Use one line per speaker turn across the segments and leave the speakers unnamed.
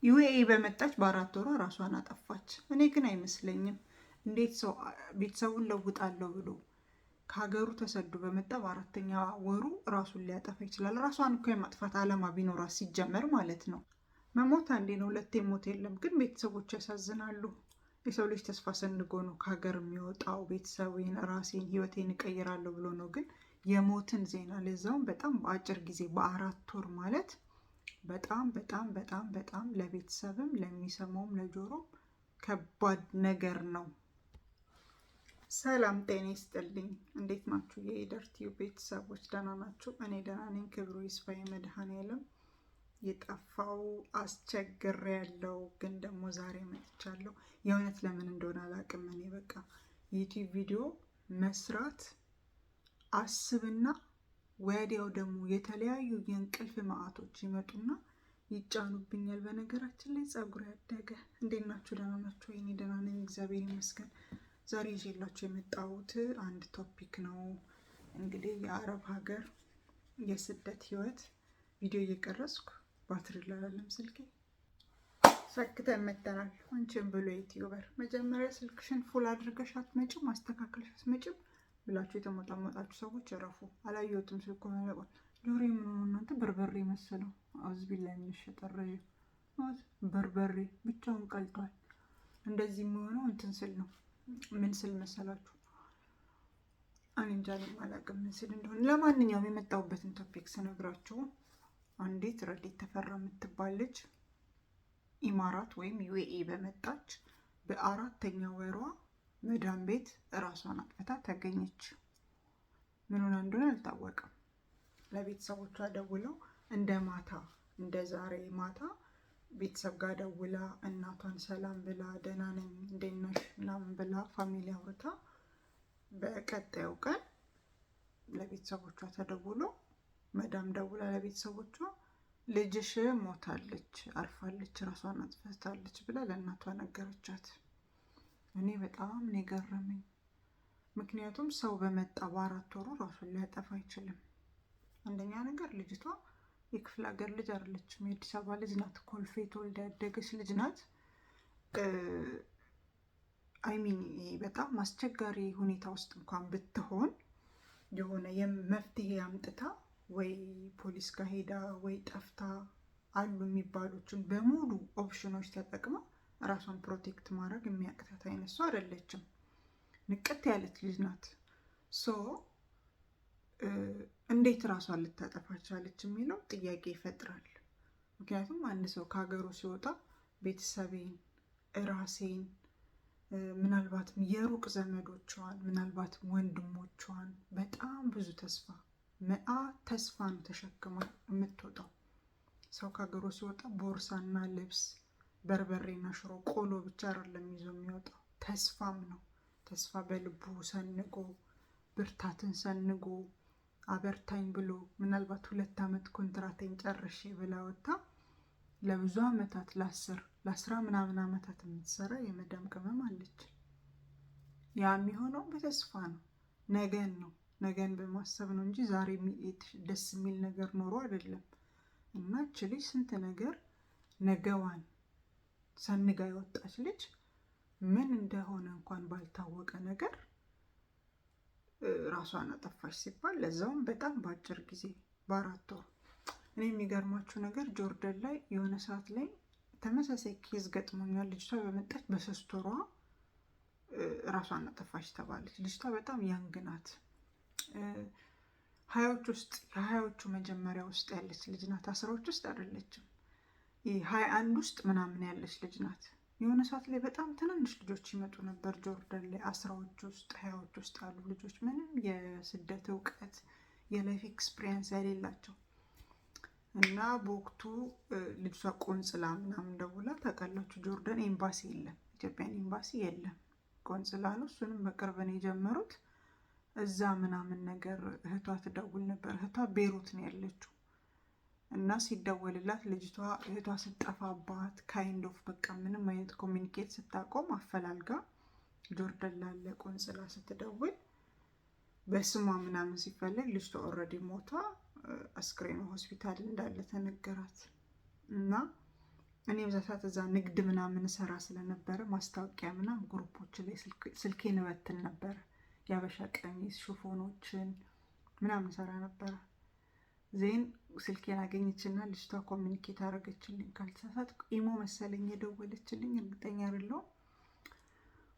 ዩኤኢ በመጣች በ4 ወሯ ራሷን አጠፋች። እኔ ግን አይመስለኝም። እንዴት ሰው ቤተሰቡን ለውጣለሁ ብሎ ከሀገሩ ተሰዶ በመጣ በ4ኛ ወሩ ራሱን ሊያጠፋ ይችላል? ራሷን እኮ የማጥፋት አላማ ቢኖራት ሲጀመር ማለት ነው። መሞት አንዴ ነው፣ ሁለቴ ሞት የለም። ግን ቤተሰቦች ያሳዝናሉ። የሰው ልጅ ተስፋ ሰንጎ ነው ከሀገር የሚወጣው። ቤተሰቤን፣ ራሴን፣ ህይወቴን እቀይራለሁ ብሎ ነው። ግን የሞትን ዜና ለዛውም በጣም በአጭር ጊዜ በ4 ወር ማለት በጣም በጣም በጣም በጣም ለቤተሰብም ለሚሰማውም ለጆሮም ከባድ ነገር ነው። ሰላም ጤና ይስጥልኝ። እንዴት ናችሁ የኢደር ቲዩብ ቤተሰቦች? ደህና ናችሁ? እኔ ደህና ነኝ። ክብሩ ይስፋ መድኃኔዓለም። የጠፋው አስቸግር ያለው ግን ደግሞ ዛሬ መጥቻለሁ። የእውነት ለምን እንደሆነ አላውቅም። እኔ በቃ ዩቲዩብ ቪዲዮ መስራት አስብና ወዲያው ደግሞ የተለያዩ የእንቅልፍ ማዕቶች ይመጡና ይጫኑብኛል። በነገራችን ላይ ፀጉር ያደገ። እንዴት ናችሁ? ደህና ናችሁ? እኔ ደህና ነኝ እግዚአብሔር ይመስገን። ዛሬ ይዤላችሁ የመጣሁት አንድ ቶፒክ ነው። እንግዲህ የአረብ ሀገር የስደት ህይወት ቪዲዮ እየቀረጽኩ ባትሪ ላላለም ስልኬ ሰክተን መተናል። አንቺን ብሎ ዩቲዩበር መጀመሪያ ስልክሽን ፉል አድርገሽ አትመጭም፣ ማስተካከልሽ አትመጭም ብላችሁ የተሞጣሞጣችሁ ሰዎች እረፉ። አላየሁትም ስልኩ መለቆል ጆሮ ምን እናንተ በርበሬ መሰለው። አውዝቢላ የሚሸጠረዩ በርበሬ ብቻውን ቀልጧል። እንደዚህ የሚሆነው እንትን ስል ነው። ምን ስል መሰላችሁ? እኔ እንጃ አላውቅም ምን ስል እንደሆነ። ለማንኛውም የመጣሁበትን ቶፒክ ስነግራችሁ አንዲት ረዲት ተፈራ የምትባል ልጅ ኢማራት ወይም ዩኤኢ በመጣች በ4ኛ ወሯ መዳም ቤት እራሷን አጥፍታ ተገኘች። ምን ሆና እንደሆነ አልታወቀም። ለቤተሰቦቿ ደውለው እንደ ዛሬ ማታ ቤተሰብ ጋር ደውላ እናቷን ሰላም ብላ ደህና ነኝ እንዴት ነሽ ምናምን ብላ ፋሚሊ አውርታ በቀጣዩ ቀን ለቤተሰቦቿ ተደውሎ መዳም ደውላ ለቤተሰቦቿ ልጅሽ ሞታለች፣ አርፋለች፣ ራሷን አጥፍታለች ብላ ለእናቷ ነገረቻት። እኔ በጣም ነው የገረመኝ። ምክንያቱም ሰው በመጣ በ4 ወሩ ራሱን ሊያጠፋ አይችልም። አንደኛ ነገር ልጅቷ የክፍለ ሀገር ልጅ አይደለችም፣ የአዲስ አበባ ልጅ ናት። ኮልፌ ተወልዳ ያደገች ልጅ ናት። አይሚን በጣም አስቸጋሪ ሁኔታ ውስጥ እንኳን ብትሆን የሆነ መፍትሄ አምጥታ ወይ ፖሊስ ጋር ሄዳ ወይ ጠፍታ አሉ የሚባሉትን በሙሉ ኦፕሽኖች ተጠቅማ ራሷን ፕሮቴክት ማድረግ የሚያቅታት አይነት ሰው አይደለችም። ንቅት ያለች ልጅ ናት። እንዴት ራሷን ልታጠፋ ቻለች የሚለው ጥያቄ ይፈጥራል። ምክንያቱም አንድ ሰው ከሀገሩ ሲወጣ ቤተሰቤን፣ ራሴን፣ ምናልባትም የሩቅ ዘመዶቿን፣ ምናልባትም ወንድሞቿን በጣም ብዙ ተስፋ ነው ተሸክማ የምትወጣው። ሰው ከሀገሩ ሲወጣ ቦርሳና ልብስ፣ በርበሬና ሽሮ፣ ቆሎ ብቻ አይደለም ይዞ የሚወጣው፣ ተስፋም ነው። ተስፋ በልቡ ሰንጎ ብርታትን ሰንጎ አበርታኝ ብሎ ምናልባት 2 ዓመት ኮንትራቴን ጨርሼ ብላ ወጣ ለብዙ ዓመታት ለ10 ምናምን ዓመታት የምትሰራ የመዳም ቅመም አለች። ያ የሚሆነው በተስፋ ነው። ነገን በማሰብ ነው እንጂ ዛሬ ደስ የሚል ነገር ኖሮ አይደለም። እና እች ልጅ ስንት ነገር ነገዋን ሰንጋ የወጣች ልጅ ምን እንደሆነ እንኳን ባልታወቀ ነገር ራሷን አጠፋች ሲባል ለዛውም በጣም በአጭር ጊዜ በ4 ወር። እኔ የሚገርማችሁ ነገር ጆርደን ላይ የሆነ ሰዓት ላይ ተመሳሳይ ኬዝ ገጥሞኛል። ልጅቷ በመጣች በ3 ወሯ ራሷን አጠፋች ተባለች። ልጅቷ በጣም ያንግ ናት። የሀያዎቹ መጀመሪያ ውስጥ ያለች ልጅ ናት። 10ዎች ውስጥ አይደለችም። 21 ውስጥ ምናምን ያለች ልጅ ናት። የሆነ ሰዓት ላይ በጣም ትናንሽ ልጆች ይመጡ ነበር ጆርደን ላይ 10ዎች ውስጥ 20ዎች ውስጥ ያሉ ልጆች፣ ምንም የስደት እውቀት የላይፍ ኤክስፒሪየንስ የሌላቸው እና በወቅቱ ልጅቷ ቆንጽላ ምናምን ደውላ ታውቃላችሁ፣ ጆርደን ኤምባሲ የለም፣ ኢትዮጵያን ኤምባሲ የለም፣ ቆንጽላ ነው። እሱንም በቅርብ ነው የጀመሩት። እዛ ምናምን ነገር እህቷ ትደውል ነበር። እህቷ ቤሩት ነው ያለችው እና ሲደወልላት ልጅቷ እህቷ ስጠፋባት ካይንድ ኦፍ በቃ ምንም አይነት ኮሚኒኬት ስታቆም አፈላልጋ ጆርደን ላለ ቆንጽላ ስትደውል በስሟ ምናምን ሲፈለግ ልጅቷ ኦልሬዲ ሞታ አስክሬኑ ሆስፒታል እንዳለ ተነገራት። እና እኔ በዛ ሰዓት እዛ ንግድ ምናምን ሰራ ስለነበረ ማስታወቂያ ምናምን ግሩፖች ላይ ስልኬን እበትን ነበረ። የአበሻ ቀሚስ ሽፎኖችን ምናምን ሰራ ነበረ። ዜን ስልኬን አገኘችና ልጅቷ ኮሚኒኬት አደረገችልኝ። ካልተሳሳትኩ ኢሞ መሰለኝ የደወለችልኝ፣ እርግጠኛ አይደለሁም።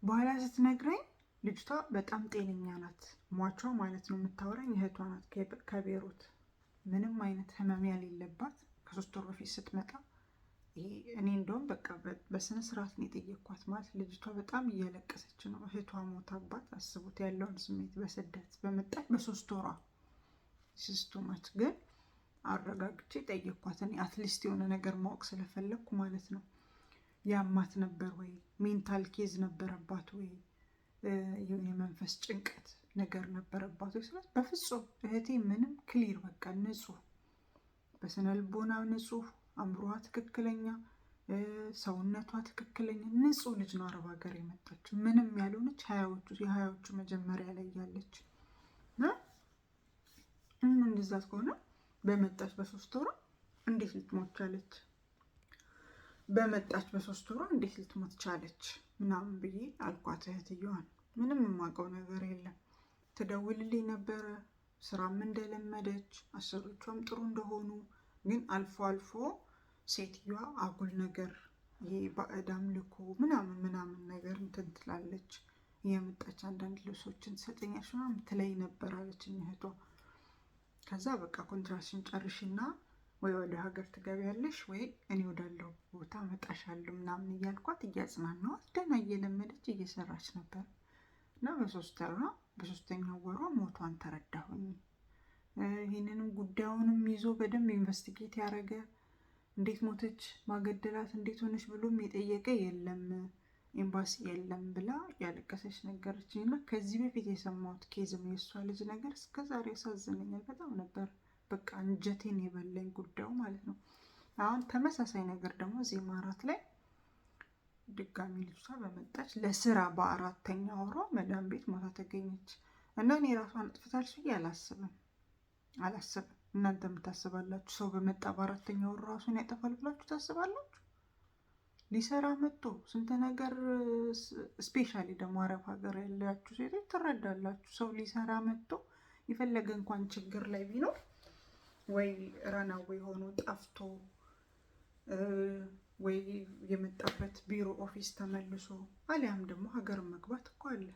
በኋላ ስትነግረኝ ልጅቷ በጣም ጤነኛ ናት፣ ሟቿ ማለት ነው የምታወራኝ እህቷ ናት ከቤሩት። ምንም አይነት ህመም የሌለባት ከ3 ወር በፊት ስትመጣ እኔ እንደውም በቃ በስነ ስርዓት ነው የጠየኳት። ማለት ልጅቷ በጣም እያለቀሰች ነው፣ እህቷ ሞታባት። አስቡት ያለውን ስሜት። በስደት በመጣች በ3 ወሯ ስስቱማች። ግን አረጋግቼ ጠየኳት። እኔ አትሊስት የሆነ ነገር ማወቅ ስለፈለግኩ ማለት ነው። ያማት ነበር ወይ? ሜንታል ኬዝ ነበረባት ወይ? የመንፈስ ጭንቀት ነገር ነበረባት ወይ ስላት፣ በፍጹም እህቴ ምንም ክሊር፣ በቃ ንጹህ፣ በስነ ልቦና ንጹህ፣ አእምሮዋ ትክክለኛ፣ ሰውነቷ ትክክለኛ ንጹህ ልጅ ነው። አረብ ሀገር የመጣችው ምንም ያልሆነች የሀያዎቹ መጀመሪያ ላይ ያለች እንደዛ ከሆነ በመጣች በ3 ወሯ እንዴት ልትሞት ቻለች? በመጣች በ3 ወሯ እንዴት ልትሞት ቻለች ምናምን ብዬ አልኳት እህትየዋን። ምንም የማውቀው ነገር የለም። ትደውልልኝ ነበረ፣ ስራም እንደለመደች፣ አሰሪዎቿም ጥሩ እንደሆኑ፣ ግን አልፎ አልፎ ሴትዮዋ አጉል ነገር፣ ይሄ ባዕድ አምልኮ ምናምን ነገር እንትን ትላለች። የመጣች አንዳንድ ልብሶችን ትሰጠኛለች ምናምን ትለኝ ነበር አለችኝ እህቷ። ከዛ በቃ ኮንትራክሽን ጨርሽና ወይ ወደ ሀገር ትገቢያለሽ ወይ እኔ ወዳለው ቦታ መጣሻለሁ ምናምን እያልኳት እያጽናናዋት ደህና እየለመደች እየሰራች ነበር። እና በ3ኛው ወሯ ሞቷን ተረዳሁኝ። ይህንንም ጉዳዩንም ይዞ በደንብ ኢንቨስቲጌት ያደረገ፣ እንዴት ሞተች፣ ማገደላት፣ እንዴት ሆነች ብሎም የጠየቀ የለም፣ ኤምባሲ የለም ብላ ያለቀሰች ነገረችኝ። እና ከዚህ በፊት የሰማሁት ኬዝም የእሷ ልጅ ነገር እስከዛሬ ያሳዝነኛል በጣም ነበር። በቃ እንጀቴን የበላኝ ጉዳዩ ማለት ነው። አሁን ተመሳሳይ ነገር ደግሞ እዚህ ኢማራት ላይ ድጋሚ ልጅቷ በመጣች ለስራ በ4ኛ ወሯ መዳም ቤት ሞታ ተገኘች። እና እኔ ራሷን አጥፍታለች ብዬ አላስብም። እናንተ የምታስባላችሁ? ሰው በመጣ በ4ኛ ወር ራሱን ያጠፋል ብላችሁ ታስባላችሁ? ሊሰራ መጥቶ ስንት ነገር፣ ስፔሻሊ ደግሞ አረብ ሀገር ያላችሁ ሴቶች ትረዳላችሁ። ሰው ሊሰራ መጥቶ የፈለገ እንኳን ችግር ላይ ቢኖር ወይ ረናዌ ሆኖ ጠፍቶ ወይ የመጣበት ቢሮ ኦፊስ ተመልሶ አሊያም ደግሞ ሀገር መግባት እኮ አለ።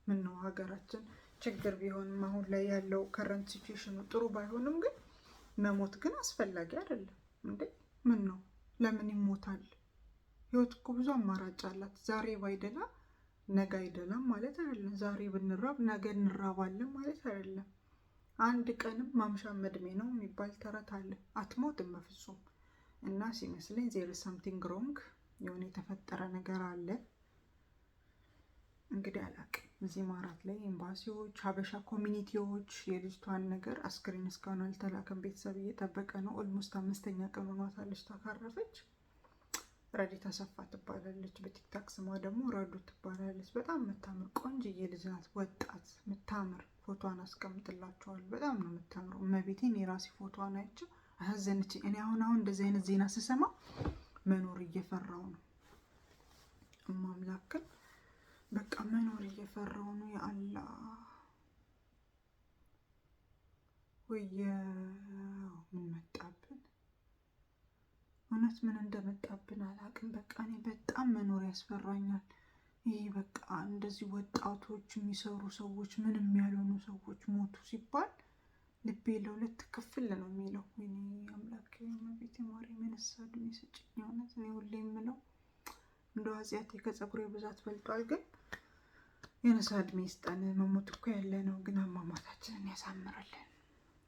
ምን ነው ሀገራችን ችግር ቢሆንም አሁን ላይ ያለው ከረንት ሲቹዌሽኑ ጥሩ ባይሆንም ግን መሞት ግን አስፈላጊ አይደለም እንዴ? ምን ነው ለምን ይሞታል? ህይወት እኮ ብዙ አማራጭ አላት። ዛሬ ባይደላ ነገ አይደላም ማለት አይደለም። ዛሬ ብንራብ ነገ እንራባለን ማለት አይደለም። አንድ ቀንም ማምሻም እድሜ ነው የሚባል ተረት አለ። አትሞትም በፍጹም። እና ሲመስለኝ ዜር ሳምቲንግ ሮንግ፣ የሆነ የተፈጠረ ነገር አለ። እንግዲህ አላቅም። እዚህ ኢማራት ላይ ኤምባሲዎች፣ ሀበሻ ኮሚኒቲዎች የልጅቷን ነገር አስክሬን እስካሁን አልተላከም። ቤተሰብ እየጠበቀ ነው። ኦልሞስት 5ኛ ቀን ሆኗታል ልጅቷ ካረፈች። ረዲት አሰፋ ትባላለች። በቲክታክ ስሟ ደግሞ ረዱ ትባላለች። በጣም የምታምር ቆንጅዬ ልጅ ናት። ወጣት የምታምር ፎቶዋን አስቀምጥላቸዋል። በጣም ነው የምታምረው። እመቤቴን የራሴ ፎቶዋን አይቼው አሳዘነችኝ። እኔ አሁን እንደዚህ አይነት ዜና ስሰማ መኖር እየፈራው ነው። እማምላክን በቃ መኖር እየፈራው ነው። የአላህ ወየው ምን መጣብን? እውነት ምን እንደመጣብን አላቅም። በቃ እኔ በጣም መኖር ያስፈራኛል። ይህ በቃ እንደዚህ ወጣቶች የሚሰሩ ሰዎች፣ ምንም ያልሆኑ ሰዎች ሞቱ ሲባል ልቤ ለሁለት ክፍል ነው የሚለው። ወይኔ አምላክ ቤት ማሪ መነሳ እድሜ ስጭኝ። እውነት እኔ ሁሌ የምለው እንደው ኃጢአቴ ከፀጉሬ ብዛት በልጧል። ግን የነሳ እድሜ ይስጠን። መሞት እኮ ያለ ነው። ግን አሟሟታችንን ያሳምርልን።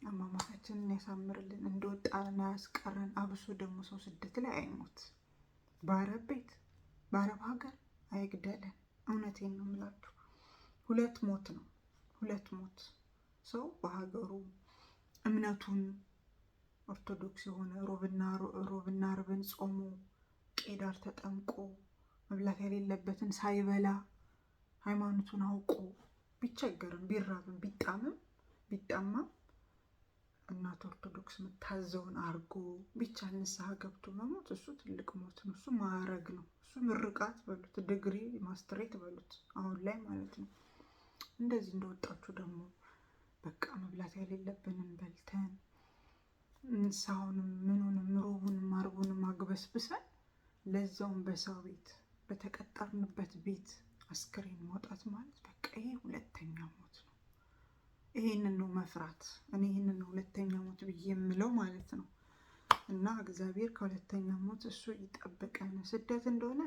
አሟሟታችንን ያሳምርልን። እንደወጣን አያስቀረን። አብሶ ደግሞ ሰው ስደት ላይ አይሞት። በአረብ ቤት በአረብ ሀገር አይግደለን። እውነቴን ነው የምላችሁ። 2 ሞት ነው። 2 ሞት። ሰው በሀገሩ እምነቱን ኦርቶዶክስ የሆነ ሮብና አርብን ጾሞ ቄዳር ተጠምቆ መብላት የሌለበትን ሳይበላ ሃይማኖቱን አውቆ ቢቸገርም ቢራብም ቢጣማም እናት ኦርቶዶክስ የምታዘውን አርጎ ብቻ ንስሐ ገብቶ መሞት እሱ ትልቅ ሞት ነው። እሱ ማዕረግ ነው። እሱ ምርቃት በሉት፣ ዲግሪ ማስትሬት በሉት አሁን ላይ ማለት ነው። እንደዚህ እንደወጣችሁ ደግሞ በቃ መብላት የሌለብንን በልተን ንስሐውንም ምኑንም ሮቡንም አርቡንም አግበስብሰን ለዛውም በሰው ቤት በተቀጠርንበት ቤት አስክሬን መውጣት ማለት በቃ ይሄ ሁለተኛ ሞት ነው። ይሄንን ነው መፍራት። እኔ ይሄንን ነው ሁለተኛ ሞት ብዬ የምለው ማለት ነው። እና እግዚአብሔር ከሁለተኛ ሞት እሱ ይጠብቀን። ስደት እንደሆነ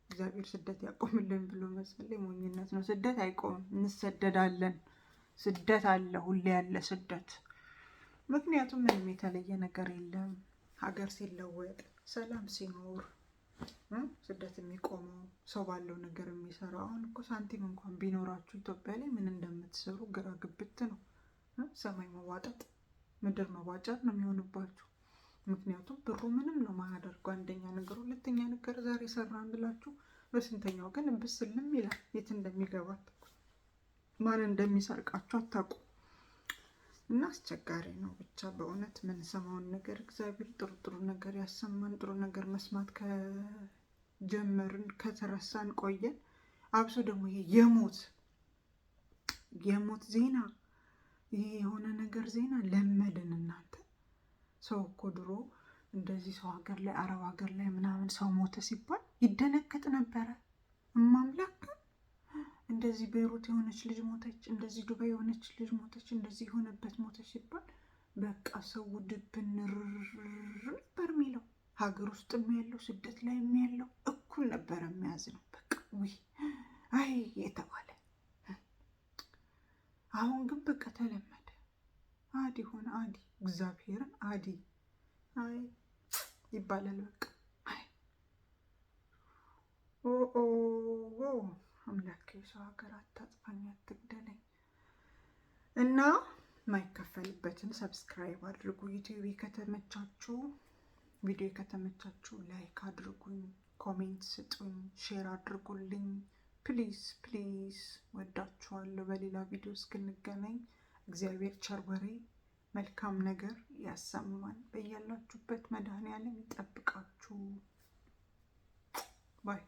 እግዚአብሔር ስደት ያቆምልን ብሎ መጸለይ ሞኝነት ነው። ስደት አይቆምም፣ እንሰደዳለን። ስደት አለ፣ ሁሌ ያለ ስደት። ምክንያቱም ምንም የተለየ ነገር የለም። ሀገር ሲለወጥ ሰላም ሲኖር ስደት የሚቆመው ሰው ባለው ነገር የሚሰራው። አሁን እኮ ሳንቲም እንኳን ቢኖራችሁ ኢትዮጵያ ላይ ምን እንደምትሰሩ ግራ ግብት ነው። ሰማይ መዋጠጥ ምድር መዋጨር ነው የሚሆንባችሁ። ምክንያቱም ብሩ ምንም ነው ማያደርገው። አንደኛ ነገር፣ ሁለተኛ ነገር ዛሬ ሰራን ብላችሁ በስንተኛው ግን ብስልም ይላል። የት እንደሚገባ ማን እንደሚሰርቃችሁ አታውቁ። እና አስቸጋሪ ነው ብቻ በእውነት የምንሰማውን ነገር። እግዚአብሔር ጥሩ ጥሩ ነገር ያሰማን። ጥሩ ነገር መስማት ከጀመርን ከተረሳን ቆየን። አብሶ ደግሞ ይሄ የሞት ዜና፣ ይሄ የሆነ ነገር ዜና ለመድን። እናንተ ሰው እኮ ድሮ እንደዚህ ሰው ሀገር ላይ አረብ ሀገር ላይ ምናምን ሰው ሞተ ሲባል ይደነገጥ ነበረ። እማምላክ እንደዚህ ቤይሩት የሆነች ልጅ ሞተች፣ እንደዚህ ዱባይ የሆነች ልጅ ሞተች፣ እንደዚህ የሆነበት ሞተች ሲባል በቃ ሰው ድብን ነበር የሚለው። ሀገር ውስጥም ያለው ስደት ላይ ያለው እኩል ነበር የሚያዝ ነው። በቃ ውይ አይ የተባለ። አሁን ግን በቃ ተለመደ። አዲ ሆነ አዲ፣ እግዚአብሔርን አዲ አይ ይባላል። በቃ አይ ኦ አምላክ የሰው ሀገር አታጥፋኝ፣ አትግደለኝ። እና ማይከፈልበትን ሰብስክራይብ አድርጉ። ዩቲዩብ ከተመቻችሁ፣ ቪዲዮ ከተመቻችሁ ላይክ አድርጉኝ፣ ኮሜንት ስጡኝ፣ ሼር አድርጉልኝ። ፕሊዝ ፕሊዝ፣ ወዳችኋለሁ። በሌላ ቪዲዮ እስክንገናኝ እግዚአብሔር ቸር ወሬ መልካም ነገር ያሰማን። በያላችሁበት መድኃኔዓለም ይጠብቃችሁ። ባይ